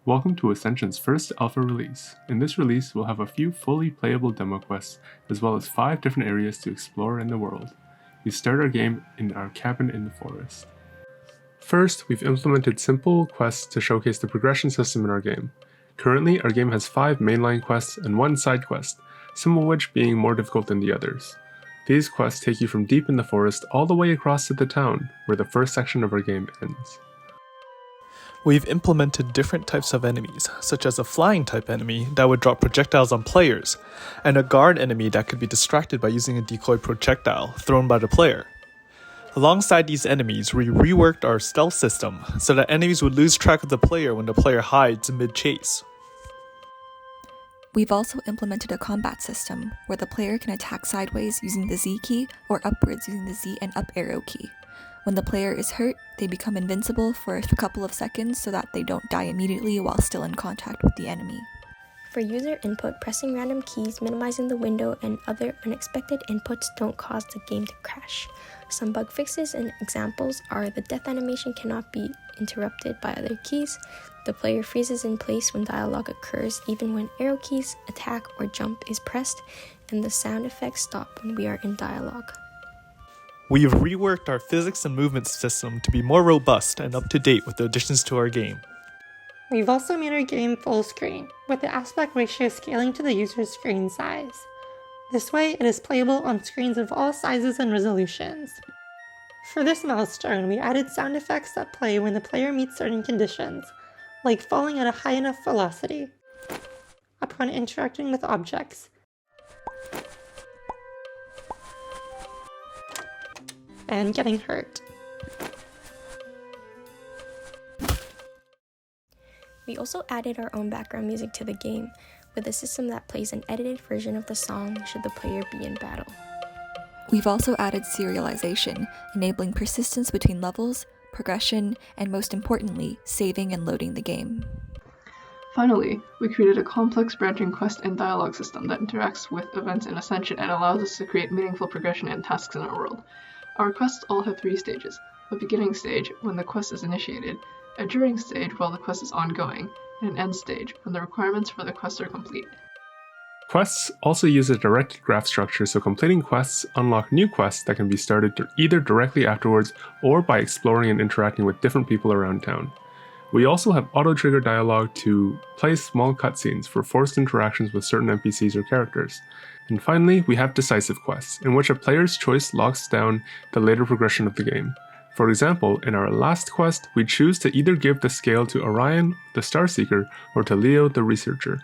Welcome to Ascension's first alpha release. In this release, we'll have a few fully playable demo quests, as well as 5 different areas to explore in the world. We start our game in our cabin in the forest. First, we've implemented simple quests to showcase the progression system in our game. Currently, our game has 5 mainline quests and 1 side quest, some of which being more difficult than the others. These quests take you from deep in the forest all the way across to the town, where the first section of our game ends. We've implemented different types of enemies, such as a flying type enemy that would drop projectiles on players, and a guard enemy that could be distracted by using a decoy projectile thrown by the player. Alongside these enemies, we reworked our stealth system so that enemies would lose track of the player when the player hides mid-chase. We've also implemented a combat system where the player can attack sideways using the Z key or upwards using the Z and up arrow key. When the player is hurt, they become invincible for a couple of seconds so that they don't die immediately while still in contact with the enemy. For user input, pressing random keys, minimizing the window, and other unexpected inputs don't cause the game to crash. Some bug fixes and examples are the death animation cannot be interrupted by other keys, the player freezes in place when dialogue occurs even when arrow keys, attack, or jump is pressed, and the sound effects stop when we are in dialogue. We've reworked our physics and movement system to be more robust and up to date with the additions to our game. We've also made our game full screen, with the aspect ratio scaling to the user's screen size. This way, it is playable on screens of all sizes and resolutions. For this milestone, we added sound effects that play when the player meets certain conditions, like falling at a high enough velocity, upon interacting with objects, and getting hurt. We also added our own background music to the game, with a system that plays an edited version of the song should the player be in battle. We've also added serialization, enabling persistence between levels, progression, and most importantly, saving and loading the game. Finally, we created a complex branching quest and dialogue system that interacts with events in Ascension and allows us to create meaningful progression and tasks in our world. Our quests all have 3 stages: a beginning stage, when the quest is initiated, a during stage while the quest is ongoing, and an end stage, when the requirements for the quest are complete. Quests also use a directed graph structure, so completing quests unlock new quests that can be started either directly afterwards or by exploring and interacting with different people around town. We also have auto-trigger dialogue to play small cutscenes for forced interactions with certain NPCs or characters. And finally, we have decisive quests, in which a player's choice locks down the later progression of the game. For example, in our last quest, we choose to either give the scale to Orion, the Starseeker, or to Leo, the Researcher.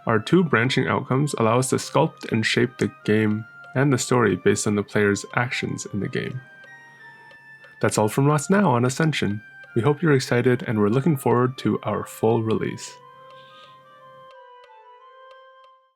Our 2 branching outcomes allow us to sculpt and shape the game and the story based on the player's actions in the game. That's all from us now on Ascension. We hope you're excited and we're looking forward to our full release.